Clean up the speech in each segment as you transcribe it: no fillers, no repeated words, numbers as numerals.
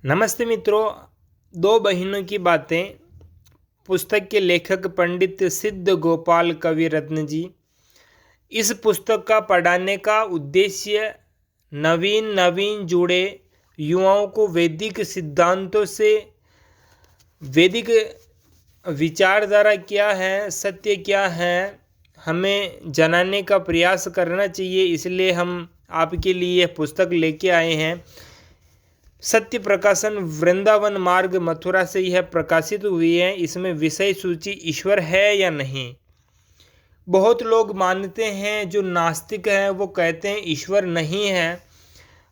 नमस्ते मित्रों। दो बहनों की बातें पुस्तक के लेखक पंडित सिद्ध गोपाल कविरत्न जी। इस पुस्तक का पढ़ाने का उद्देश्य नवीन नवीन जुड़े युवाओं को वैदिक सिद्धांतों से वैदिक विचारधारा क्या है, सत्य क्या है, हमें जानने का प्रयास करना चाहिए। इसलिए हम आपके लिए यह पुस्तक लेके आए हैं। सत्य प्रकाशन वृंदावन मार्ग मथुरा से यह प्रकाशित हुई है। इसमें विषय सूची ईश्वर है या नहीं। बहुत लोग मानते हैं, जो नास्तिक हैं वो कहते हैं ईश्वर नहीं है,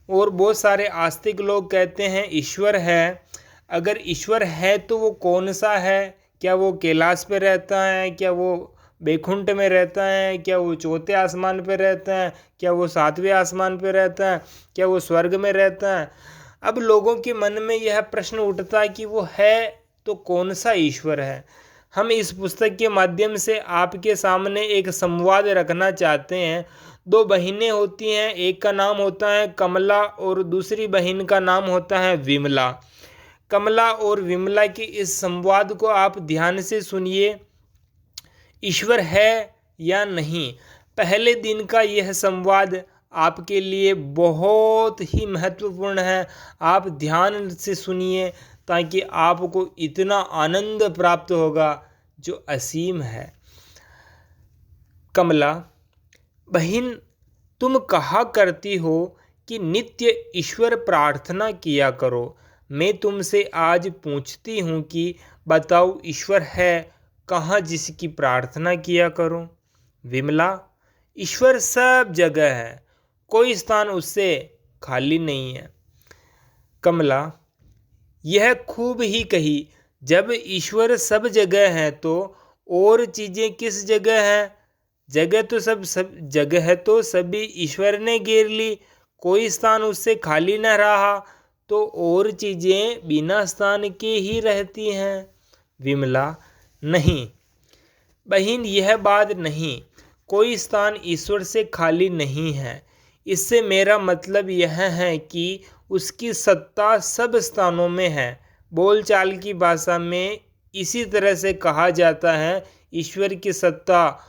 और बहुत सारे आस्तिक लोग कहते हैं ईश्वर है। अगर ईश्वर है तो वो कौन सा है? क्या वो कैलाश पे रहता है? क्या वो बैकुंठ में रहता है? क्या वो चौथे आसमान पे रहता है? क्या वो सातवें आसमान पे रहता है? क्या वो स्वर्ग में रहता है? अब लोगों के मन में यह प्रश्न उठता है कि वो है तो कौन सा ईश्वर है। हम इस पुस्तक के माध्यम से आपके सामने एक संवाद रखना चाहते हैं। दो बहनें होती हैं, एक का नाम होता है कमला और दूसरी बहन का नाम होता है विमला। कमला और विमला के इस संवाद को आप ध्यान से सुनिए। ईश्वर है या नहीं, पहले दिन का यह संवाद आपके लिए बहुत ही महत्वपूर्ण है। आप ध्यान से सुनिए ताकि आपको इतना आनंद प्राप्त होगा जो असीम है। कमला: बहन, तुम कहा करती हो कि नित्य ईश्वर प्रार्थना किया करो। मैं तुमसे आज पूछती हूँ कि बताओ, ईश्वर है कहाँ जिसकी प्रार्थना किया करो? विमला: ईश्वर सब जगह है, कोई स्थान उससे खाली नहीं है। कमला: यह खूब ही कही। जब ईश्वर सब जगह है तो और चीज़ें किस जगह हैं? जगह तो सब जगह तो सभी ईश्वर ने घेर ली, कोई स्थान उससे खाली न रहा, तो और चीज़ें बिना स्थान के ही रहती हैं। विमला: नहीं बहन, यह बात नहीं, कोई स्थान ईश्वर से खाली नहीं है। इससे मेरा मतलब यह है कि उसकी सत्ता सब स्थानों में है। बोलचाल की भाषा में इसी तरह से कहा जाता है, ईश्वर की सत्ता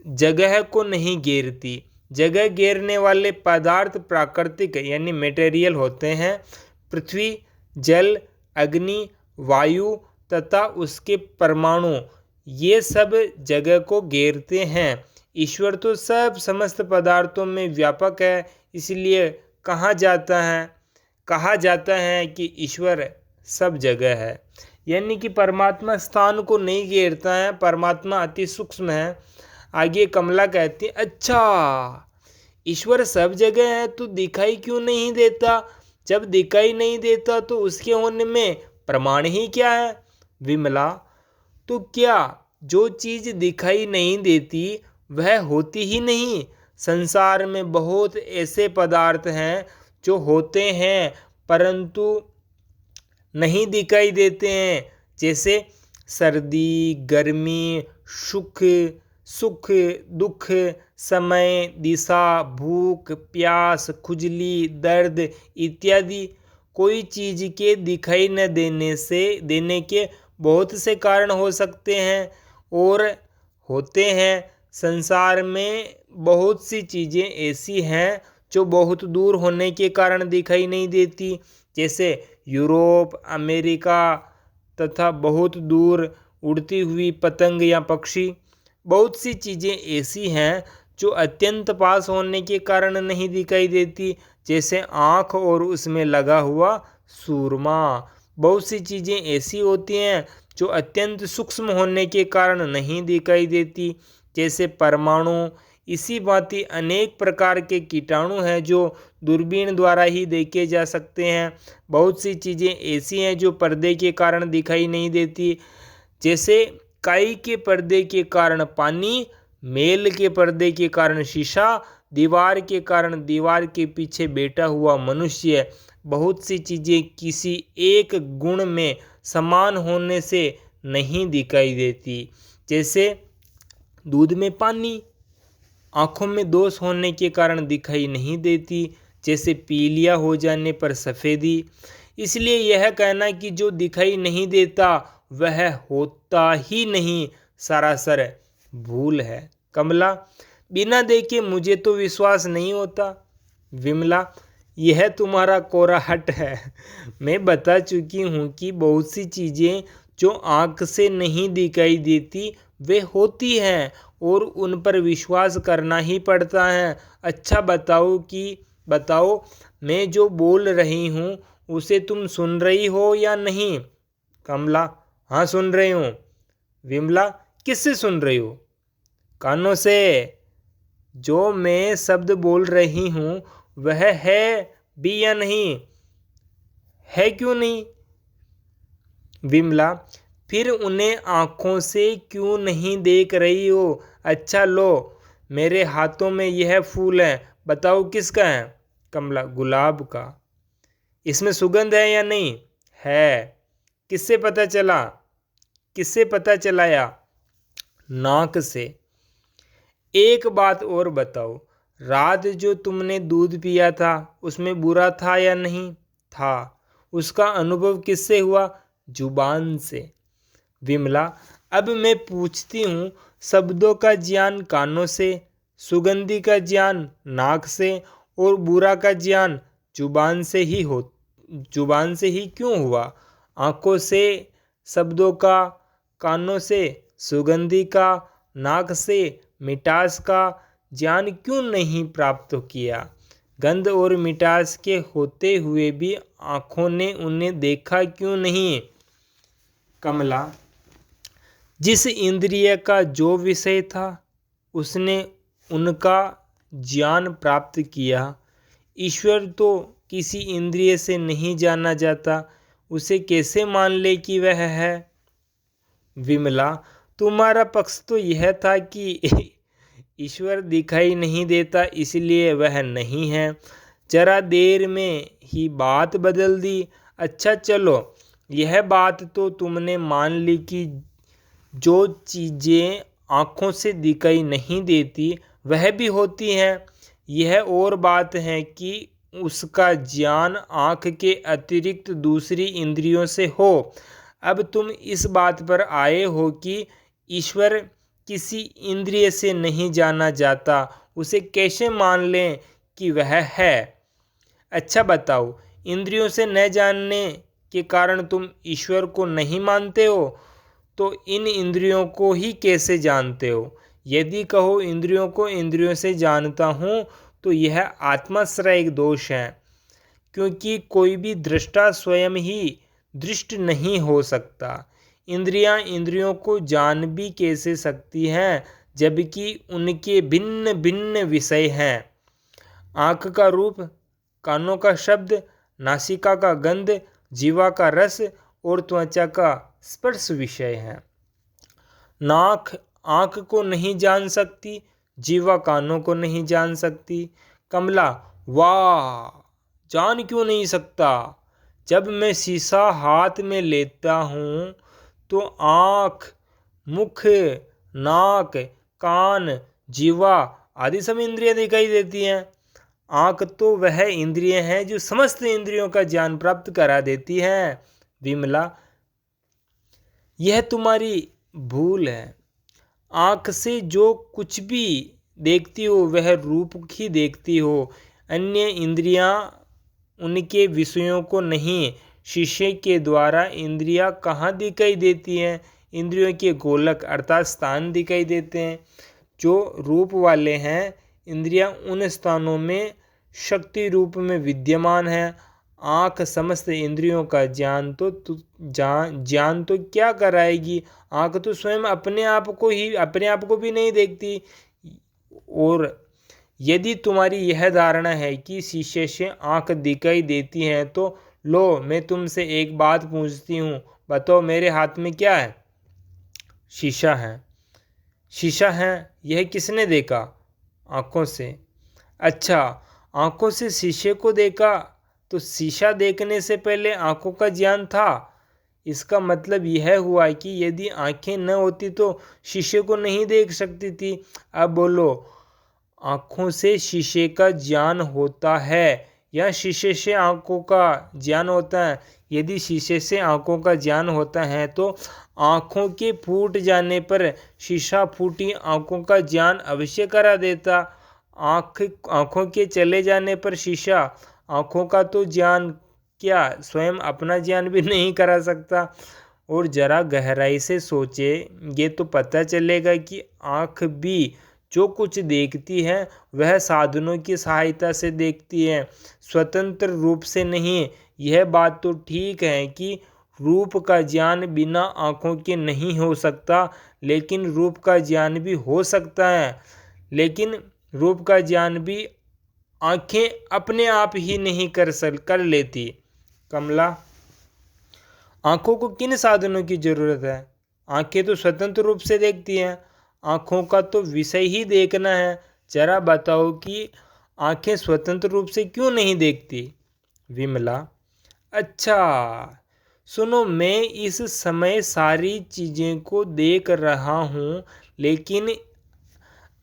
जगह को नहीं घेरती। जगह घेरने वाले पदार्थ प्राकृतिक यानी मटेरियल होते हैं। पृथ्वी, जल, अग्नि, वायु तथा उसके परमाणु, ये सब जगह को घेरते हैं। ईश्वर तो सब समस्त पदार्थों में व्यापक है। इसलिए कहा जाता है कि ईश्वर सब जगह है, यानी कि परमात्मा स्थान को नहीं घेरता है, परमात्मा अति सूक्ष्म है। आगे कमला कहती है, अच्छा ईश्वर सब जगह है तो दिखाई क्यों नहीं देता? जब दिखाई नहीं देता तो उसके होने में प्रमाण ही क्या है? विमला: तो क्या जो चीज़ दिखाई नहीं देती वह होती ही नहीं? संसार में बहुत ऐसे पदार्थ हैं जो होते हैं परंतु नहीं दिखाई देते हैं, जैसे सर्दी, गर्मी, सुख, दुख, समय, दिशा, भूख, प्यास, खुजली, दर्द इत्यादि। कोई चीज़ के दिखाई न देने के बहुत से कारण हो सकते हैं और होते हैं। संसार में बहुत सी चीज़ें ऐसी हैं जो बहुत दूर होने के कारण दिखाई नहीं देती, जैसे यूरोप, अमेरिका तथा बहुत दूर उड़ती हुई पतंग या पक्षी। बहुत सी चीज़ें ऐसी हैं जो अत्यंत पास होने के कारण नहीं दिखाई देती, जैसे आँख और उसमें लगा हुआ सूरमा। बहुत सी चीज़ें ऐसी होती हैं जो अत्यंत सूक्ष्म होने के कारण नहीं दिखाई देती, जैसे परमाणु। इसी भांति अनेक प्रकार के कीटाणु हैं जो दूरबीन द्वारा ही देखे जा सकते हैं। बहुत सी चीज़ें ऐसी हैं जो पर्दे के कारण दिखाई नहीं देती, जैसे काई के पर्दे के कारण पानी, मेल के पर्दे के कारण शीशा, दीवार के कारण दीवार के पीछे बैठा हुआ मनुष्य। बहुत सी चीज़ें किसी एक गुण में समान होने से नहीं दिखाई देती, जैसे दूध में पानी। आँखों में दोष होने के कारण दिखाई नहीं देती, जैसे पीलिया हो जाने पर सफ़ेदी। इसलिए यह कहना कि जो दिखाई नहीं देता वह होता ही नहीं सरासर भूल है। कमला, बिना देखे मुझे तो विश्वास नहीं होता। विमला, यह तुम्हारा कोरा हट है। मैं बता चुकी हूँ कि बहुत सी चीज़ें जो आँख से नहीं दिखाई देती वे होती हैं और उन पर विश्वास करना ही पड़ता है। अच्छा बताओ मैं जो बोल रही हूँ उसे तुम सुन रही हो या नहीं? कमला, हाँ सुन रही हूँ। विमला, किससे सुन रही हो? कानों से। जो मैं शब्द बोल रही हूँ वह है भी या नहीं? है क्यों नहीं? विमला, फिर उन्हें आँखों से क्यों नहीं देख रही हो? अच्छा लो, मेरे हाथों में यह फूल है, बताओ किसका है? कमला, गुलाब का। इसमें सुगंध है या नहीं? है। किससे पता चला? किससे पता चलाया? नाक से। एक बात और बताओ, रात जो तुमने दूध पिया था उसमें बुरा था या नहीं था? उसका अनुभव किससे हुआ? जुबान से। विमला, अब मैं पूछती हूँ, शब्दों का ज्ञान कानों से, सुगंधी का ज्ञान नाक से और बुरा का ज्ञान जुबान से ही क्यों हुआ? आँखों से शब्दों का, कानों से सुगंधी का, नाक से मिठास का ज्ञान क्यों नहीं प्राप्त किया? गंध और मिठास के होते हुए भी आँखों ने उन्हें देखा क्यों नहीं? कमला, जिस इंद्रिय का जो विषय था उसने उनका ज्ञान प्राप्त किया। ईश्वर तो किसी इंद्रिय से नहीं जाना जाता, उसे कैसे मान ले कि वह है? विमला, तुम्हारा पक्ष तो यह था कि ईश्वर दिखाई नहीं देता इसलिए वह नहीं है। जरा देर में ही बात बदल दी। अच्छा चलो, यह बात तो तुमने मान ली कि जो चीज़ें आँखों से दिखाई नहीं देती वह भी होती हैं। यह और बात है कि उसका ज्ञान आँख के अतिरिक्त दूसरी इंद्रियों से हो। अब तुम इस बात पर आए हो कि ईश्वर किसी इंद्रिय से नहीं जाना जाता, उसे कैसे मान लें कि वह है? अच्छा बताओ, इंद्रियों से न जानने के कारण तुम ईश्वर को नहीं मानते हो, तो इन इंद्रियों को ही कैसे जानते हो? यदि कहो इंद्रियों को इंद्रियों से जानता हूँ तो यह आत्माश्रय दोष है, क्योंकि कोई भी दृष्टा स्वयं ही दृष्ट नहीं हो सकता। इंद्रियां इंद्रियों को जान भी कैसे सकती हैं जबकि उनके भिन्न भिन्न विषय हैं? आँख का रूप, कानों का शब्द, नासिका का गंध, जीवा का रस और त्वचा का स्पर्श विषय है। नाक आँख को नहीं जान सकती, जीवा कानों को नहीं जान सकती। कमला, वाह, जान क्यों नहीं सकता? जब मैं शीशा हाथ में लेता हूँ तो आँख, मुख, नाक, कान, जीवा आदि सब इंद्रियां दिखाई देती हैं। आँख तो वह इंद्रिय है जो समस्त इंद्रियों का ज्ञान प्राप्त करा देती है। विमला, यह तुम्हारी भूल है। आँख से जो कुछ भी देखती हो वह रूप ही देखती हो, अन्य इंद्रियां उनके विषयों को नहीं। शीशे के द्वारा इंद्रियां कहाँ दिखाई देती हैं? इंद्रियों के गोलक अर्थात स्थान दिखाई देते हैं जो रूप वाले हैं। इंद्रियां उन स्थानों में शक्ति रूप में विद्यमान है। आँख समस्त इंद्रियों का ज्ञान तो क्या कराएगी? आँख तो स्वयं अपने आप को भी नहीं देखती। और यदि तुम्हारी यह धारणा है कि शीशे से आँख दिखाई देती है तो लो, मैं तुमसे एक बात पूछती हूँ, बताओ मेरे हाथ में क्या है? शीशा है। शीशा है, यह किसने देखा? आँखों से। अच्छा, आँखों से शीशे को देखा तो शीशा देखने से पहले आँखों का ज्ञान था। इसका मतलब यह हुआ कि यदि आँखें न होती तो शीशे को नहीं देख सकती थी। अब बोलो, आँखों से शीशे का ज्ञान होता है या शीशे से आँखों का ज्ञान होता है। यदि शीशे से आँखों का ज्ञान होता है तो आँखों के फूट जाने पर शीशा फूटी आँखों का ज्ञान अवश्य करा देता। आँखों के चले जाने पर शीशा आँखों का तो ज्ञान क्या स्वयं अपना ज्ञान भी नहीं करा सकता। और जरा गहराई से सोचेंगे तो पता चलेगा कि आँख भी जो कुछ देखती है वह साधनों की सहायता से देखती है, स्वतंत्र रूप से नहीं। यह बात तो ठीक है कि रूप का ज्ञान बिना आँखों के नहीं हो सकता, लेकिन रूप का ज्ञान भी हो सकता है। लेकिन रूप का ज्ञान भी आँखें अपने आप ही नहीं कर लेती। कमला, आँखों को किन साधनों की जरूरत है? आँखें तो स्वतंत्र रूप से देखती हैं। आँखों का तो विषय ही देखना है। जरा बताओ कि आँखें स्वतंत्र रूप से क्यों नहीं देखती? विमला, अच्छा सुनो, मैं इस समय सारी चीज़ें को देख रहा हूँ, लेकिन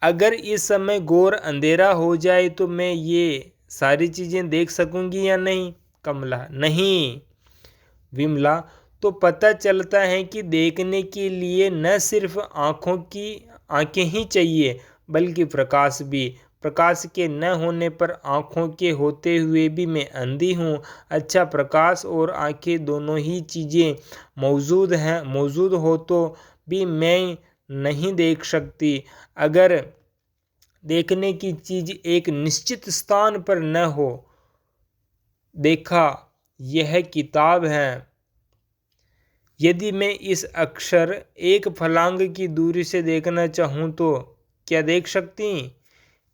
अगर इस समय घोर अंधेरा हो जाए तो मैं ये सारी चीज़ें देख सकूँगी या नहीं? कमला, नहीं। विमला, तो पता चलता है कि देखने के लिए न सिर्फ आँखें ही चाहिए, बल्कि प्रकाश भी। प्रकाश के न होने पर आँखों के होते हुए भी मैं अंधी हूँ। अच्छा, प्रकाश और आँखें दोनों ही चीज़ें मौजूद हो तो भी मैं नहीं देख सकती। अगर देखने की चीज़ एक निश्चित स्थान पर न हो। देखा, यह किताब है। यदि मैं इस अक्षर एक फलांग की दूरी से देखना चाहूँ तो क्या देख सकती?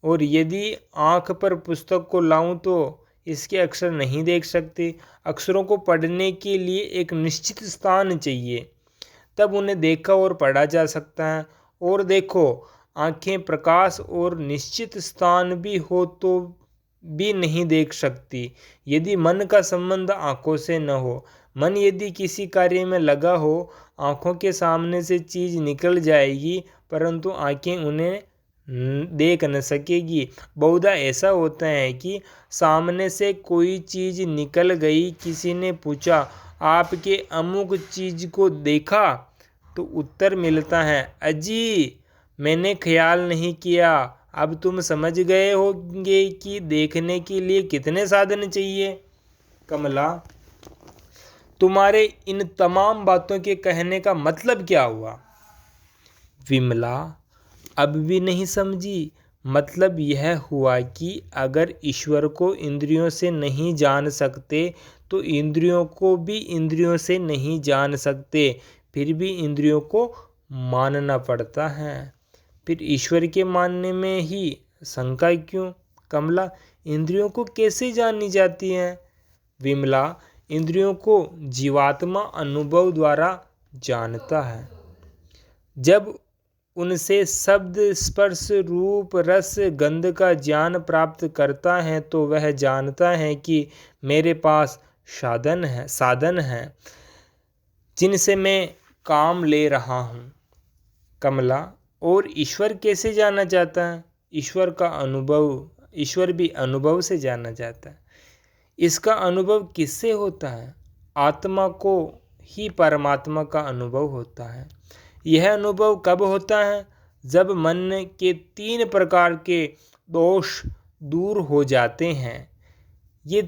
और यदि आँख पर पुस्तक को लाऊं तो इसके अक्षर नहीं देख सकती। अक्षरों को पढ़ने के लिए एक निश्चित स्थान चाहिए, तब उन्हें देखा और पढ़ा जा सकता है। और देखो, आँखें प्रकाश और निश्चित स्थान भी हो तो भी नहीं देख सकती। यदि मन का संबंध आँखों से न हो, मन यदि किसी कार्य में लगा हो, आँखों के सामने से चीज़ निकल जाएगी, परंतु आँखें उन्हें देख न सकेगी। बहुधा ऐसा होता है कि सामने से कोई चीज़ निकल गई, किसी ने पूछा आपके अमुक चीज़ को देखा, तो उत्तर मिलता है अजी मैंने ख्याल नहीं किया। अब तुम समझ गए होंगे कि देखने के लिए कितने साधन चाहिए। कमला, तुम्हारे इन तमाम बातों के कहने का मतलब क्या हुआ? विमला, अब भी नहीं समझी? मतलब यह हुआ कि अगर ईश्वर को इंद्रियों से नहीं जान सकते तो इंद्रियों को भी इंद्रियों से नहीं जान सकते, फिर भी इंद्रियों को मानना पड़ता है। फिर ईश्वर के मानने में ही शंका क्यों? कमला, इंद्रियों को कैसे जानी जाती हैं? विमला, इंद्रियों को जीवात्मा अनुभव द्वारा जानता है। जब उनसे शब्द, स्पर्श, रूप, रस, गंध का ज्ञान प्राप्त करता है तो वह जानता है कि मेरे पास साधन है जिनसे मैं काम ले रहा हूँ। कमला, और ईश्वर कैसे जाना जाता है? ईश्वर भी अनुभव से जाना जाता है। इसका अनुभव किससे होता है? आत्मा को ही परमात्मा का अनुभव होता है। यह अनुभव कब होता है? जब मन के 3 प्रकार के दोष दूर हो जाते हैं। ये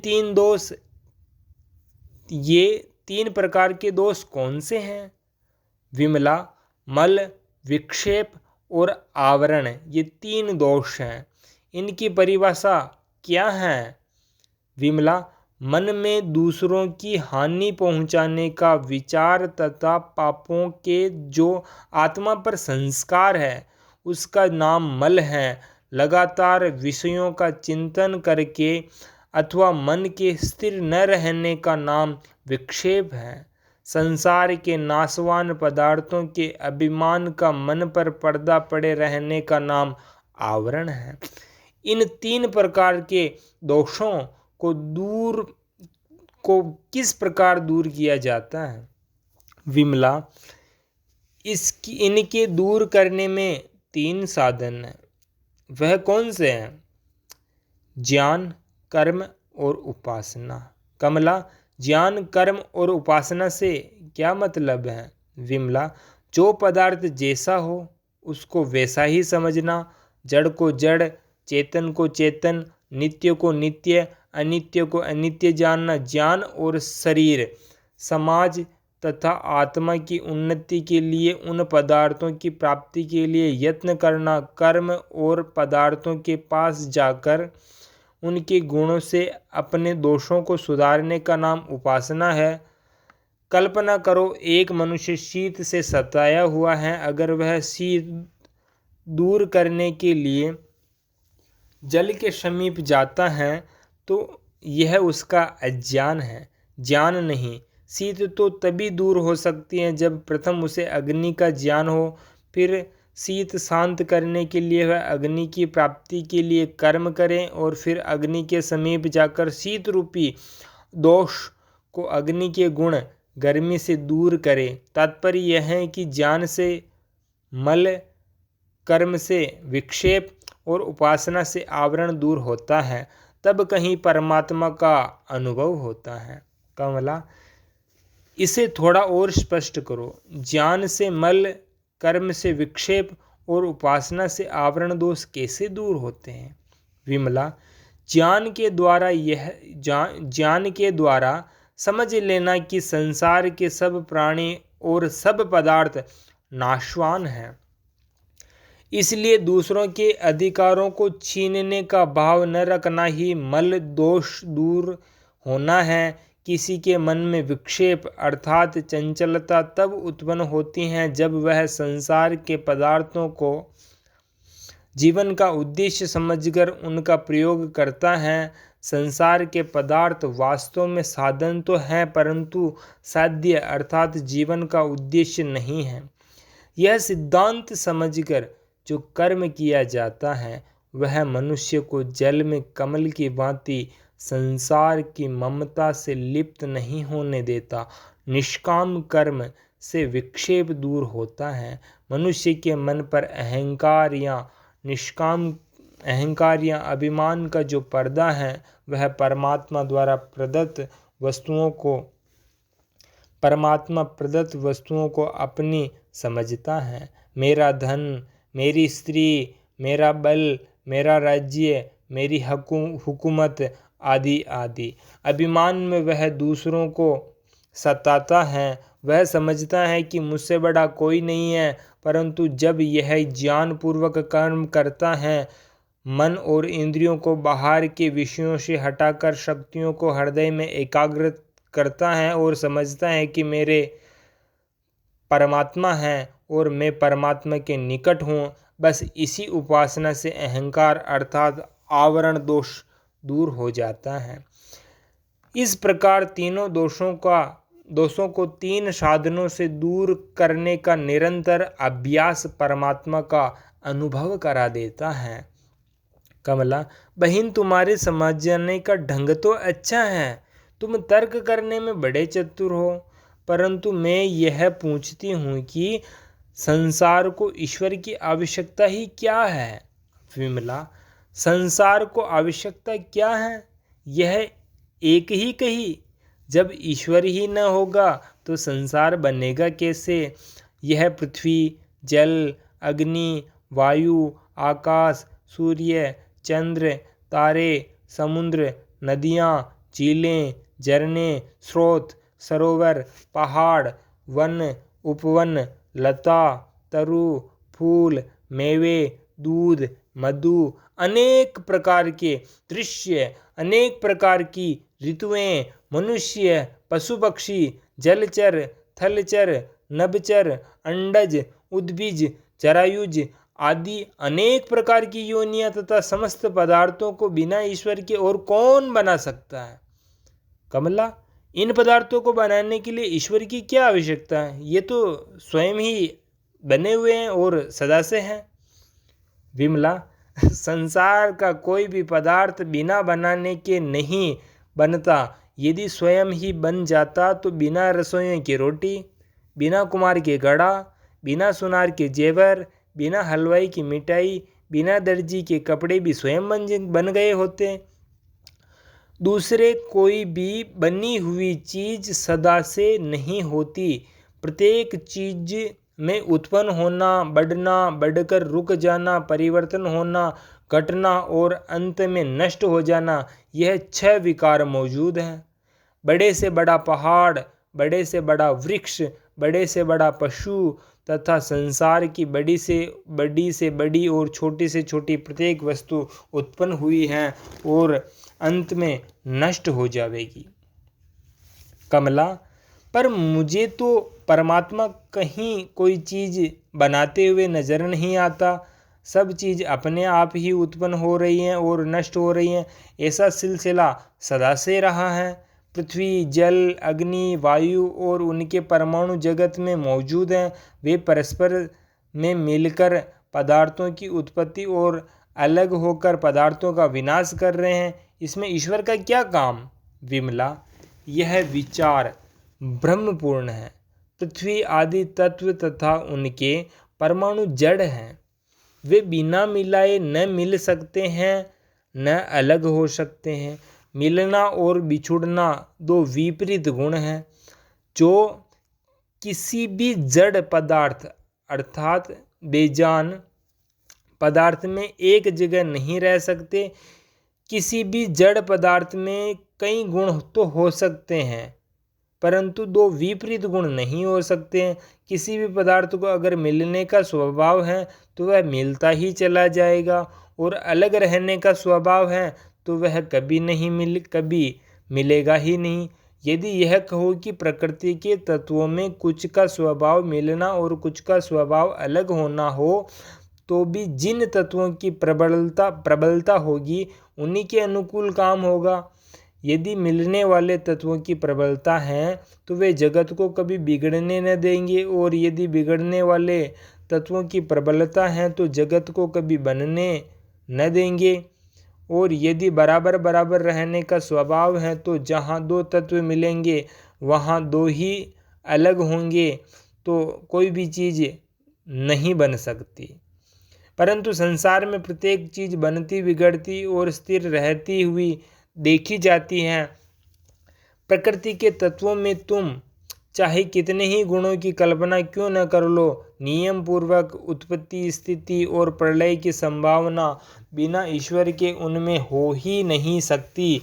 तीन प्रकार के दोष कौन से हैं? विमला, मल, विक्षेप और आवरण, ये 3 दोष हैं। इनकी परिभाषा क्या है? विमला, मन में दूसरों की हानि पहुंचाने का विचार तथा पापों के जो आत्मा पर संस्कार है उसका नाम मल है। लगातार विषयों का चिंतन करके अथवा मन के स्थिर न रहने का नाम विक्षेप है। संसार के नाशवान पदार्थों के अभिमान का मन पर पर्दा पड़े रहने का नाम आवरण है। इन 3 प्रकार के दोषों को किस प्रकार दूर किया जाता है? विमला, इनके दूर करने में 3 साधन हैं। वह कौन से हैं? ज्ञान, कर्म और उपासना। कमला, ज्ञान, कर्म और उपासना से क्या मतलब है? विमला, जो पदार्थ जैसा हो उसको वैसा ही समझना, जड़ को जड़, चेतन को चेतन, नित्य को नित्य, अनित्य को अनित्य जानना। ज्ञान और शरीर, समाज तथा आत्मा की उन्नति के लिए उन पदार्थों की प्राप्ति के लिए यत्न करना। कर्म और पदार्थों के पास जाकर उनके गुणों से अपने दोषों को सुधारने का नाम उपासना है। कल्पना करो, एक मनुष्य शीत से सताया हुआ है। अगर वह शीत दूर करने के लिए जल के समीप जाता है तो यह उसका अज्ञान है, ज्ञान नहीं। शीत तो तभी दूर हो सकती है जब प्रथम उसे अग्नि का ज्ञान हो। फिर शीत शांत करने के लिए वह अग्नि की प्राप्ति के लिए कर्म करें और फिर अग्नि के समीप जाकर शीत रूपी दोष को, अग्नि के गुण, गर्मी से दूर करे। तात्पर्य यह है कि ज्ञान से मल, कर्म से विक्षेप और उपासना से आवरण दूर होता है, तब कहीं परमात्मा का अनुभव होता है। कमला, इसे थोड़ा और स्पष्ट करो। ज्ञान से मल, कर्म से विक्षेप और उपासना से आवरण दोष कैसे दूर होते हैं? विमला, ज्ञान के द्वारा समझ लेना कि संसार के सब प्राणी और सब पदार्थ नाशवान हैं, इसलिए दूसरों के अधिकारों को छीनने का भाव न रखना ही मल दोष दूर होना है। किसी के मन में विक्षेप अर्थात चंचलता तब उत्पन्न होती हैं जब वह संसार के पदार्थों को जीवन का उद्देश्य समझकर उनका प्रयोग करता है। संसार के पदार्थ वास्तव में साधन तो हैं परंतु साध्य अर्थात जीवन का उद्देश्य नहीं है। यह सिद्धांत समझकर जो कर्म किया जाता है वह मनुष्य को जल में कमल की भांति संसार की ममता से लिप्त नहीं होने देता। निष्काम कर्म से विक्षेप दूर होता है। मनुष्य के मन पर अहंकार या अभिमान का जो पर्दा है वह परमात्मा प्रदत्त वस्तुओं को अपनी समझता है। मेरा धन, मेरी स्त्री, मेरा बल, मेरा राज्य, मेरी हुकूमत आदि आदि। अभिमान में वह दूसरों को सताता है। वह समझता है कि मुझसे बड़ा कोई नहीं है, परंतु जब यह ज्ञान पूर्वक कर्म करता है, मन और इंद्रियों को बाहर के विषयों से हटाकर शक्तियों को हृदय में एकाग्र करता है और समझता है कि मेरे परमात्मा है और मैं परमात्मा के निकट हूँ, बस इसी उपासना से अहंकार अर्थात आवरण दोष दूर हो जाता है। इस प्रकार तीनों दोषों को तीन साधनों से दूर करने का निरंतर अभ्यास परमात्मा का अनुभव करा देता है। कमला, बहन, तुम्हारे समझने का ढंग तो अच्छा है, तुम तर्क करने में बड़े चतुर हो, परंतु मैं यह पूछती हूँ कि संसार को ईश्वर की आवश्यकता ही क्या है? विमला, संसार को आवश्यकता क्या है यह एक ही कही। जब ईश्वर ही न होगा तो संसार बनेगा कैसे? यह पृथ्वी, जल, अग्नि, वायु, आकाश, सूर्य, चंद्र, तारे, समुद्र, नदियाँ, झीलें, झरने, स्रोत, सरोवर, पहाड़, वन, उपवन, लता, तरु, फूल, मेवे, दूध, मधु, अनेक प्रकार के दृश्य, अनेक प्रकार की ऋतुएं, मनुष्य, पशु पक्षी, जलचर, थलचर, नभचर, अंडज, उद्भिज, जरायुज आदि अनेक प्रकार की योनियां तथा समस्त पदार्थों को बिना ईश्वर के और कौन बना सकता है? कमला, इन पदार्थों को बनाने के लिए ईश्वर की क्या आवश्यकता है? ये तो स्वयं ही बने हुए हैं और सदा से हैं। विमला, संसार का कोई भी पदार्थ बिना बनाने के नहीं बनता। यदि स्वयं ही बन जाता तो बिना रसोइयों की रोटी, बिना कुम्हार के घड़ा, बिना सुनार के जेवर, बिना हलवाई की मिठाई, बिना दर्जी के कपड़े भी स्वयं बन गए होते। दूसरे कोई भी बनी हुई चीज सदा से नहीं होती। प्रत्येक चीज में उत्पन्न होना, बढ़ना, बढ़कर रुक जाना, परिवर्तन होना, घटना और अंत में नष्ट हो जाना, यह 6 विकार मौजूद हैं। बड़े से बड़ा पहाड़, बड़े से बड़ा वृक्ष, बड़े से बड़ा पशु तथा संसार की बड़ी से बड़ी और छोटी से छोटी प्रत्येक वस्तु उत्पन्न हुई है और अंत में नष्ट हो जाएगी। कमला, पर मुझे तो परमात्मा कहीं कोई चीज बनाते हुए नजर नहीं आता। सब चीज अपने आप ही उत्पन्न हो रही हैं और नष्ट हो रही हैं। ऐसा सिलसिला सदा से रहा है। पृथ्वी, जल, अग्नि, वायु और उनके परमाणु जगत में मौजूद हैं। वे परस्पर में मिलकर पदार्थों की उत्पत्ति और अलग होकर पदार्थों का विनाश कर रहे हैं। इसमें ईश्वर का क्या काम? विमला, यह विचार ब्रह्मपूर्ण है। पृथ्वी आदि तत्व तथा उनके परमाणु जड़ हैं। वे बिना मिलाए न मिल सकते हैं, न अलग हो सकते हैं। मिलना और बिछुड़ना 2 विपरीत गुण हैं जो किसी भी जड़ पदार्थ अर्थात बेजान पदार्थ में एक जगह नहीं रह सकते। किसी भी जड़ पदार्थ में कई गुण तो हो सकते हैं, परंतु 2 विपरीत गुण नहीं हो सकते हैं। किसी भी पदार्थ को अगर मिलने का स्वभाव है तो वह मिलता ही चला जाएगा, और अलग रहने का स्वभाव है तो वह कभी मिलेगा ही नहीं। यदि यह कहो कि प्रकृति के तत्वों में कुछ का स्वभाव मिलना और कुछ का स्वभाव अलग होना हो, तो भी जिन तत्वों की प्रबलता होगी उन्हीं के अनुकूल काम होगा। यदि मिलने वाले तत्वों की प्रबलता है तो वे जगत को कभी बिगड़ने न देंगे, और यदि बिगड़ने वाले तत्वों की प्रबलता है तो जगत को कभी बनने न देंगे। और यदि बराबर बराबर रहने का स्वभाव है तो जहाँ 2 तत्व मिलेंगे वहाँ 2 ही अलग होंगे, तो कोई भी चीज़ नहीं बन सकती। परंतु संसार में प्रत्येक चीज बनती, बिगड़ती और स्थिर रहती हुई देखी जाती है। प्रकृति के तत्वों में तुम चाहे कितने ही गुणों की कल्पना क्यों न कर लो, नियम पूर्वक उत्पत्ति, स्थिति और प्रलय की संभावना बिना ईश्वर के उनमें हो ही नहीं सकती।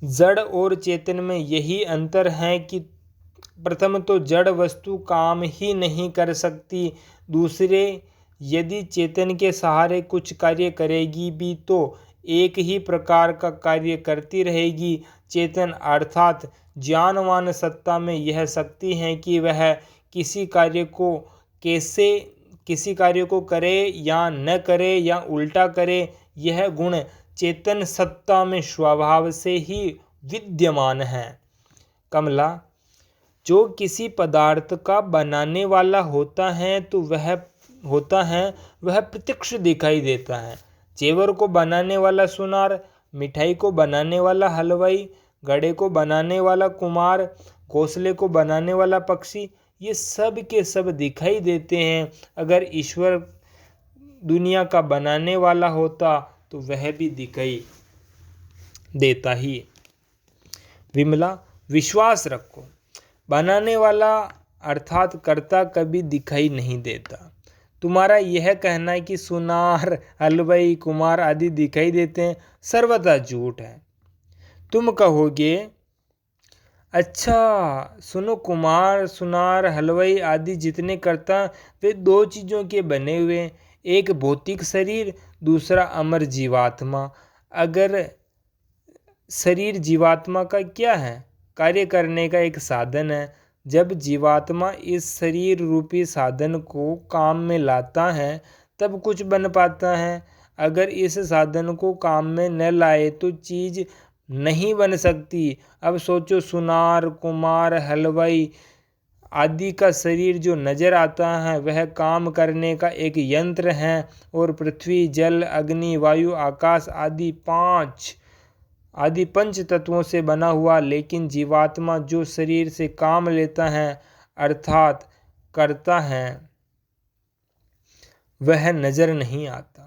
जड़ और चेतन में यही अंतर है कि प्रथम तो जड़ वस्तु काम ही नहीं कर सकती, दूसरे यदि चेतन के सहारे कुछ कार्य करेगी भी तो एक ही प्रकार का कार्य करती रहेगी। चेतन अर्थात ज्ञानवान सत्ता में यह शक्ति है कि वह किसी कार्य को करे या न करे या उल्टा करे, यह गुण चेतन सत्ता में स्वभाव से ही विद्यमान है। कमला, जो किसी पदार्थ का बनाने वाला होता है तो वह प्रत्यक्ष दिखाई देता है। जेवर को बनाने वाला सुनार, मिठाई को बनाने वाला हलवाई, घड़े को बनाने वाला कुम्हार, घोंसले को बनाने वाला पक्षी, ये सब के सब दिखाई देते हैं। अगर ईश्वर दुनिया का बनाने वाला होता तो वह भी दिखाई देता ही। विमला, विश्वास रखो, बनाने वाला अर्थात कर्ता कभी दिखाई नहीं देता। तुम्हारा यह कहना है कि सुनार, हलवाई, कुमार आदि दिखाई देते हैं, सर्वथा झूठ है। तुम कहोगे, अच्छा सुनो, कुमार, सुनार, हलवाई आदि जितने कर्ता वे 2 चीज़ों के बने हुए, एक भौतिक शरीर, दूसरा अमर जीवात्मा। अगर शरीर जीवात्मा का क्या है? कार्य करने का एक साधन है। जब जीवात्मा इस शरीर रूपी साधन को काम में लाता है तब कुछ बन पाता है। अगर इस साधन को काम में न लाए तो चीज़ नहीं बन सकती। अब सोचो, सुनार, कुमार, हलवाई आदि का शरीर जो नज़र आता है वह काम करने का एक यंत्र है, और पृथ्वी, जल, अग्नि, वायु, आकाश आदि 5 तत्वों से बना हुआ। लेकिन जीवात्मा जो शरीर से काम लेता है अर्थात करता है वह नजर नहीं आता।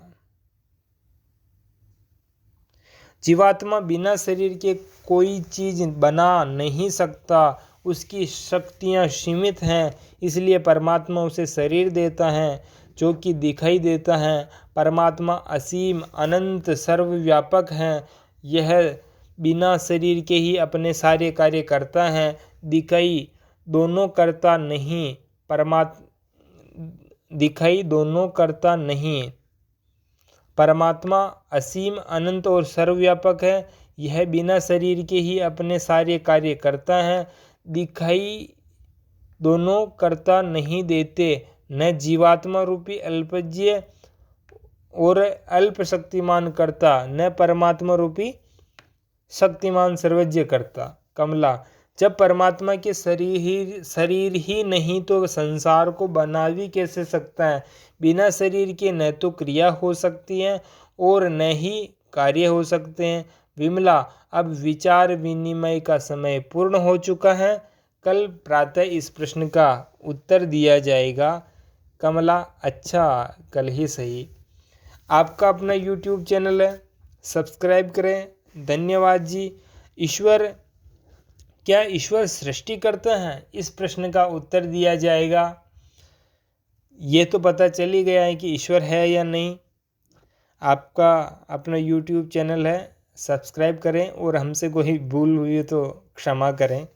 जीवात्मा बिना शरीर के कोई चीज़ बना नहीं सकता, उसकी शक्तियाँ सीमित हैं, इसलिए परमात्मा उसे शरीर देता है जो कि दिखाई देता है। परमात्मा असीम अनंत सर्वव्यापक हैं, यह बिना शरीर के ही अपने सारे कार्य करता है, दिखाई दोनों करता नहीं। दिखाई दोनों करता नहीं। परमात्मा असीम अनंत और सर्वव्यापक है, यह बिना शरीर के ही अपने सारे कार्य करता है, दिखाई दोनों करता नहीं देते। न जीवात्मा रूपी अल्पज्य और अल्प शक्तिमान करता, न परमात्मा रूपी शक्तिमान सर्वज्ञ करता। कमला, जब परमात्मा के शरीर ही नहीं तो संसार को बना भी कैसे सकता है? बिना शरीर के न तो क्रिया हो सकती है और न ही कार्य हो सकते हैं। विमला, अब विचार विनिमय का समय पूर्ण हो चुका है, कल प्रातः इस प्रश्न का उत्तर दिया जाएगा। कमला, अच्छा, कल ही सही। आपका अपना YouTube चैनल है, सब्सक्राइब करें। धन्यवाद जी। क्या ईश्वर सृष्टि करता है? इस प्रश्न का उत्तर दिया जाएगा। ये तो पता चल ही गया है कि ईश्वर है या नहीं। आपका अपना YouTube चैनल है, सब्सक्राइब करें और हमसे कोई भूल हुई तो क्षमा करें।